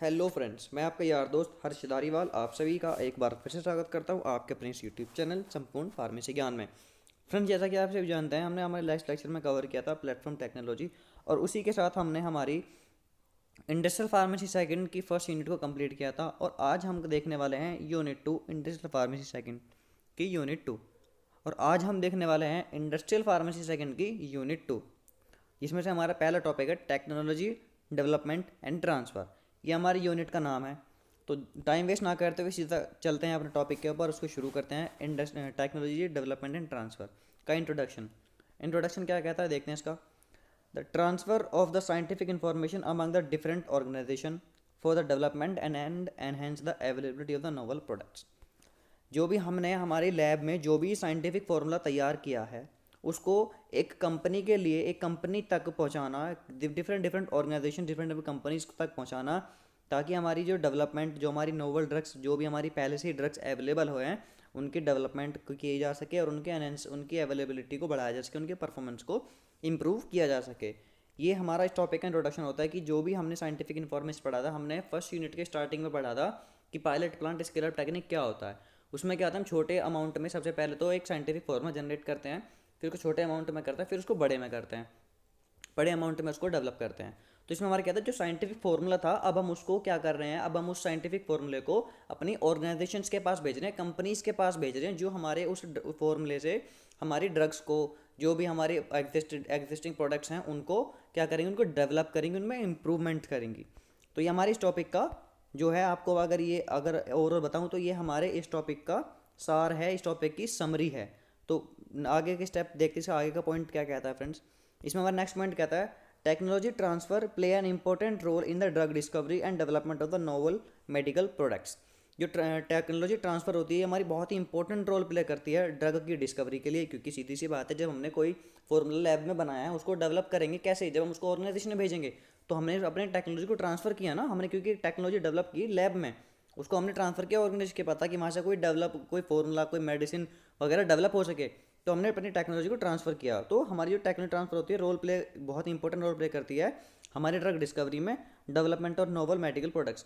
Hello friends, मैं आपका यार दोस्त हर्ष धारीवाल आप सभी का एक बार फिर से स्वागत करता हूं आपके अपने इस यूट्यूब चैनल संपूर्ण फार्मेसी ज्ञान में। फ्रेंड्स, जैसा कि आप सभी जानते हैं, हमने हमारे लास्ट लेक्चर में कवर किया था प्लेटफॉर्म टेक्नोलॉजी और उसी के साथ हमने हमारी इंडस्ट्रियल फार्मेसी सेकंड की फर्स्ट यूनिट को कंप्लीट किया था। और आज हम देखने वाले हैं यूनिट 2 इंडस्ट्रियल फार्मेसी सेकंड की यूनिट 2। और आज हम देखने वाले हैं इंडस्ट्रियल फार्मेसी सेकंड की यूनिट 2। इसमें से हमारा पहला टॉपिक है टेक्नोलॉजी डेवलपमेंट एंड ट्रांसफ़र। ये हमारी यूनिट का नाम है। तो टाइम वेस्ट ना करते हुए सीधा चलते हैं अपने टॉपिक के ऊपर, उसको शुरू करते हैं। टेक्नोलॉजी डेवलपमेंट एंड ट्रांसफ़र का इंट्रोडक्शन। इंट्रोडक्शन क्या कहता है, देखते हैं इसका। The transfer of the scientific information among the different organisation for the development and enhance the availability of the novel products. जो भी हमने हमारी लैब में जो भी साइंटिफिक फार्मूला तैयार किया है, उसको एक कंपनी के लिए एक कंपनी तक पहुंचाना, different different organisation different companies तक पहुंचाना, ताकि हमारी जो डेवलपमेंट, जो हमारी नोवल ड्रग्स, जो भी हमारी पहले से ही ड्रग्स अवेलेबल हो हैं, उनकी डेवलपमेंट की जा सके और उनकी अवेलेबिलिटी को बढ़ाया जा सके, उनके परफॉर्मेंस को इम्प्रूव किया जा सके। ये हमारा इस टॉपिक का इंट्रोडक्शन होता है कि जो भी हमने साइंटिफिक इन्फॉर्मेशन पढ़ा था, हमने फर्स्ट यूनिट के स्टार्टिंग में पढ़ा था कि pilot plant scale up technique क्या होता है। उसमें क्या होता है, हम छोटे अमाउंट में सबसे पहले तो एक साइंटिफिक फॉर्मूला जनरेट करते हैं, फिर उसको छोटे अमाउंट में करते हैं, फिर उसको बड़े में करते हैं, बड़े अमाउंट में उसको डेवलप करते हैं। तो इसमें हमारा क्या था, जो साइंटिफिक फॉर्मूला था, अब हम उसको क्या कर रहे हैं, अब हम उस साइंटिफिक फॉर्मूले को अपनी ऑर्गेनाइजेशंस के पास भेज रहे हैं, कंपनीज के पास भेज रहे हैं, जो हमारे उस फॉर्मूले से हमारी ड्रग्स को, जो भी हमारे एग्जिस्टिंग प्रोडक्ट्स हैं, उनको क्या करेंगे, उनको डेवलप करेंगे, उनमें इंप्रूवमेंट करेंगी। तो ये हमारे इस टॉपिक का जो है, आपको अगर ओवरऑल बताऊँ तो ये हमारे इस टॉपिक का सार है, इस टॉपिक की समरी है। तो आगे के स्टेप देखते हैं, आगे का पॉइंट क्या कहता है फ्रेंड्स। इसमें हमारा नेक्स्ट पॉइंट कहता है, technology transfer play an important role in the drug discovery and development of the novel medical products. जो टेक्नोलॉजी ट्रांसफ़र होती है, हमारी बहुत ही इंपॉर्टेंट रोल प्ले करती है ड्रग की डिस्कवरी के लिए, क्योंकि सीधी सी बात है, जब हमने कोई फॉर्मूला लैब में बनाया है, उसको डेवलप करेंगे कैसे, जब हम उसको ऑर्गेनाइजेशन में भेजेंगे, तो हमने अपने टेक्नोलॉजी को ट्रांसफ़र किया ना, हमने क्योंकि टेक्नोलॉजी डेवलप की लैब में, उसको हमने ट्रांसफ़र किया ऑर्गेनाइजेशन के पता कि वहाँ से कोई फॉर्मूला, कोई मेडिसिन वगैरह डेवलप हो सके, तो हमने अपनी टेक्नोलॉजी को ट्रांसफ़र किया। तो हमारी जो टेक्नोलॉजी ट्रांसफ़र होती है, रोल प्ले बहुत ही इंपॉर्टेंट रोल प्ले करती है हमारे ड्रग डिस्कवरी में, डेवलपमेंट और नोवल मेडिकल प्रोडक्ट्स,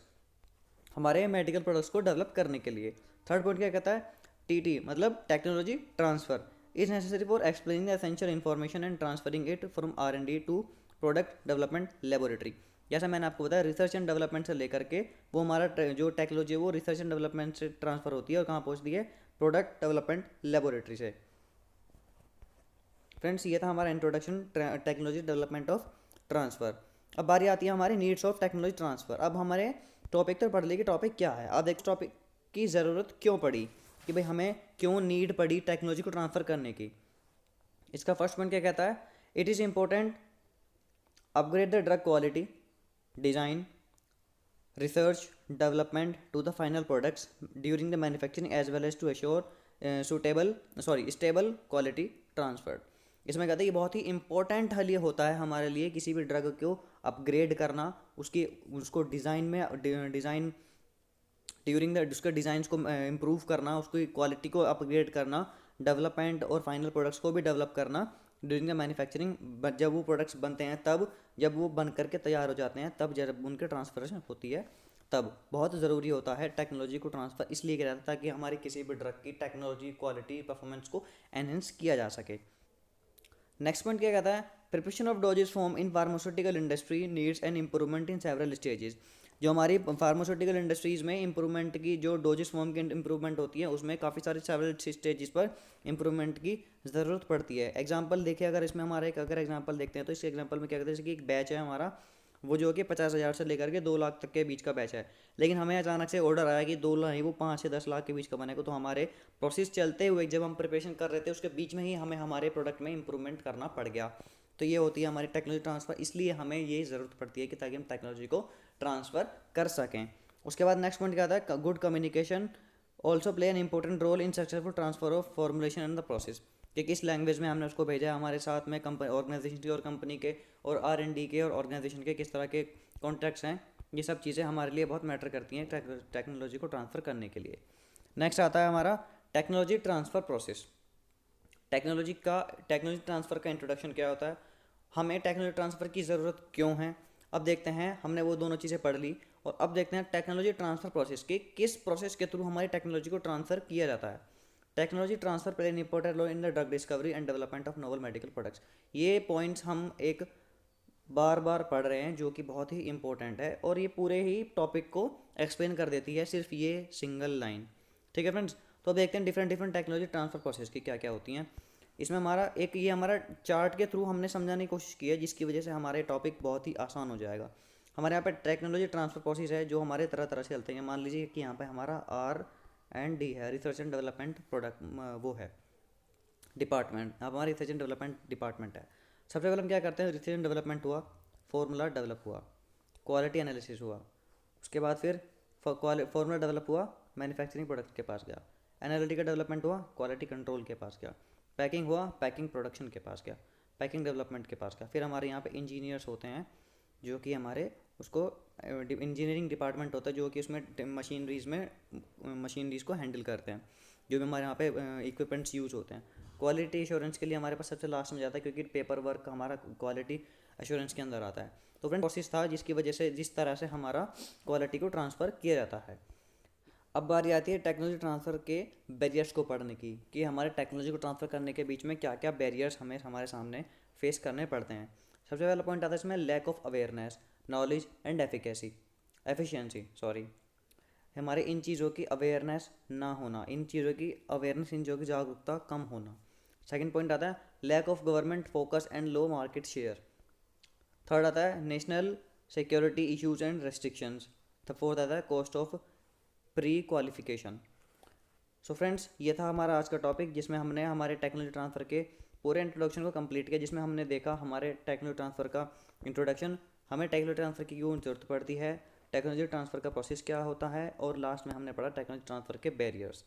हमारे मेडिकल प्रोडक्ट्स को डेवलप करने के लिए। थर्ड पॉइंट क्या कहता है, टीटी मतलब technology transfer is necessary for explaining the essential information and transferring it from R&D to product development laboratory. जैसा मैंने आपको बताया, रिसर्च एंड डेवलपमेंट से लेकर के वो हमारा जो टेक्नोलॉजी है, वो रिसर्च एंड डेवलपमेंट से ट्रांसफ़र होती है और कहाँ पहुँचती है, प्रोडक्ट डेवलपमेंट लेबोरेटरी से। फ्रेंड्स, ये था हमारा introduction technology development of transfer. अब बारी आती है हमारी नीड्स ऑफ टेक्नोलॉजी ट्रांसफ़र। अब हमारे टॉपिक तो पढ़ लिया कि टॉपिक क्या है, अब एक टॉपिक की ज़रूरत क्यों पड़ी, कि भाई हमें क्यों नीड पड़ी टेक्नोलॉजी को ट्रांसफ़र करने की। इसका फर्स्ट पॉइंट क्या कहता है, it is important upgrade the drug quality, design, research development to the final products during the manufacturing as well as to assure stable quality transfer। इसमें कहते हैं कि बहुत ही इंपॉर्टेंट हल ये होता है हमारे लिए, किसी भी ड्रग को अपग्रेड करना, उसको डिज़ाइन ड्यूरिंग द उसके डिज़ाइंस को इम्प्रूव करना, उसकी क्वालिटी को अपग्रेड करना, डेवलपमेंट और फाइनल प्रोडक्ट्स को भी डेवलप करना ड्यूरिंग द मैन्युफैक्चरिंग। जब वो प्रोडक्ट्स बनते हैं, तब जब वो बन करके तैयार हो जाते हैं, तब जब उनके ट्रांसफरेशन होती है, तब बहुत ज़रूरी होता है टेक्नोलॉजी को ट्रांसफ़र इसलिए किया जाता है ताकि हमारी किसी भी ड्रग की टेक्नोलॉजी, क्वालिटी, परफॉर्मेंस को एनहेंस किया जा सके। नेक्स्ट पॉइंट क्या कहता है, preparation of doses form in pharmaceutical industry needs an improvement in several stages. जो हमारी फार्मास्यूटिकल इंडस्ट्रीज़ में इंप्रूवमेंट की, जो डोजेस फॉर्म की इंप्रूवमेंट होती है, उसमें काफ़ी सारे सेवरल स्टेजेस पर इंप्रूवमेंट की ज़रूरत पड़ती है। एग्जांपल देखिए, अगर इसमें हमारा अगर एग्जांपल देखते हैं, तो इस एग्जांपल में क्या कहते हैं, जैसे कि एक बैच है हमारा, वो जो कि 50,000 से लेकर के 2 लाख तक के बीच का बैच है, लेकिन हमें अचानक से ऑर्डर आया कि 2 लाख, वो 5 से 10 लाख के बीच का बनेगा। तो हमारे प्रोसेस चलते हुए जब हम प्रिपरेशन कर रहे थे, उसके बीच में ही हमें हमारे प्रोडक्ट में इंप्रूवमेंट करना पड़ गया। तो ये होती है हमारी टेक्नोलॉजी ट्रांसफ़र, इसलिए हमें ये ज़रूरत पड़ती है कि ताकि हम टेक्नोलॉजी को ट्रांसफ़र कर सकें। उसके बाद नेक्स्ट पॉइंट क्या आता है, good communication also play an important role in successful transfer of formulation and the process. कि किस लैंग्वेज में हमने उसको भेजा है, हमारे साथ में कंपनी, ऑर्गेनाइजेशन के और कंपनी के और R&D के और ऑर्गेनाइजेशन के किस तरह के कॉन्ट्रैक्ट्स हैं, ये सब चीज़ें हमारे लिए बहुत मैटर करती हैं टेक्नोलॉजी को ट्रांसफ़र करने के लिए। नेक्स्ट आता है हमारा technology transfer process. Technology transfer का इंट्रोडक्शन क्या होता है, हमें टेक्नोलॉजी ट्रांसफ़र की ज़रूरत क्यों है, अब देखते हैं, हमने वो दोनों चीज़ें पढ़ ली और अब देखते हैं टेक्नोलॉजी ट्रांसफ़र प्रोसेस की, किस प्रोसेस के थ्रू हमारी टेक्नोलॉजी को ट्रांसफ़र किया जाता है। Technology transfer play an important role in the drug discovery and development of novel medical products. ये पॉइंट्स हम एक बार बार पढ़ रहे हैं जो कि बहुत ही इंपॉर्टेंट है और ये पूरे ही टॉपिक को एक्सप्लेन कर देती है सिर्फ ये सिंगल लाइन। ठीक है फ्रेंड्स, तो अब देखते हैं different different technology transfer process की क्या क्या होती हैं। इसमें हमारा एक ये हमारा चार्ट के थ्रू हमने समझाने की कोशिश की है, जिसकी वजह से हमारे टॉपिक बहुत ही आसान हो जाएगा। हमारे यहाँ पे टेक्नोलॉजी ट्रांसफ़र प्रोसेस है जो हमारे तरह तरह से चलते हैं। मान लीजिए कि यहाँ पे हमारा R&D है, रिसर्च एंड डेवलपमेंट प्रोडक्ट, वो है डिपार्टमेंट, अब हमारा रिसर्च एंड डेवलपमेंट डिपार्टमेंट है। सबसे पहले हम क्या करते हैं, रिसर्च एंड डेवलपमेंट हुआ, फॉर्मूला डेवलप हुआ, क्वालिटी एनालिसिस हुआ, उसके बाद फिर फॉर्मूला डेवलप हुआ, मैन्युफैक्चरिंग प्रोडक्ट के पास गया, एनालिटिकल डेवलपमेंट हुआ, क्वालिटी कंट्रोल के पास गया, पैकिंग हुआ, पैकिंग प्रोडक्शन के पास गया, पैकिंग डेवलपमेंट के पास गया। फिर हमारे यहाँ पे इंजीनियर्स होते हैं जो कि हमारे उसको इंजीनियरिंग डिपार्टमेंट होता है जो कि उसमें मशीनरीज़ को हैंडल करते हैं, जो भी हमारे यहाँ पे इक्विपमेंट्स यूज़ होते हैं। क्वालिटी एश्योरेंस के लिए हमारे पास सबसे लास्ट में जाता है क्योंकि पेपर वर्क हमारा क्वालिटी एश्योरेंस के अंदर आता है। तो फ्रेंड प्रोसेस था जिसकी वजह से जिस तरह से हमारा क्वालिटी को ट्रांसफ़र किया जाता है। अब बारी आती है टेक्नोलॉजी ट्रांसफ़र के बैरियर्स को पढ़ने की, कि हमारे टेक्नोलॉजी को ट्रांसफ़र करने के बीच में क्या क्या बैरियर्स हमें हमारे सामने फेस करने पड़ते हैं। सबसे पहला पॉइंट आता है इसमें lack of awareness, knowledge and efficiency sorry. हमारे इन चीज़ों की अवेयरनेस ना होना, इन चीज़ों की अवेयरनेस, इन चीज़ों की जागरूकता कम होना। सेकंड पॉइंट आता है lack of government focus and low market share. Third आता है national security issues and restrictions. The fourth आता है cost of pre qualification. So friends, ये था हमारा आज का टॉपिक जिसमें हमने हमारे टेक्नोलॉजी ट्रांसफ़र के पूरे इंट्रोडक्शन को कंप्लीट किया, जिसमें हमने देखा हमारे टेक्नोलॉजी ट्रांसफ़र का इंट्रोडक्शन, हमें टेक्नोलॉजी ट्रांसफ़र की क्यों ज़रूरत पड़ती है, टेक्नोलॉजी ट्रांसफ़र का प्रोसेस क्या होता है, और लास्ट में हमने पढ़ा टेक्नोलॉजी ट्रांसफ़र के बैरियर्स।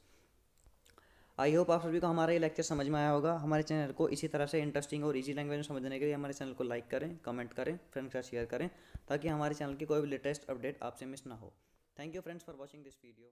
आई होप आप सभी को हमारा ये लेक्चर समझ में आया होगा। हमारे चैनल को इसी तरह से इंटरेस्टिंग और इजी लैंग्वेज में समझने के लिए हमारे चैनल को लाइक करें, कमेंट करें, फ्रेंड्स के साथ शेयर करें, ताकि हमारे चैनल की कोई भी लेटेस्ट अपडेट आपसे मिस ना हो। Thank you friends for watching this video.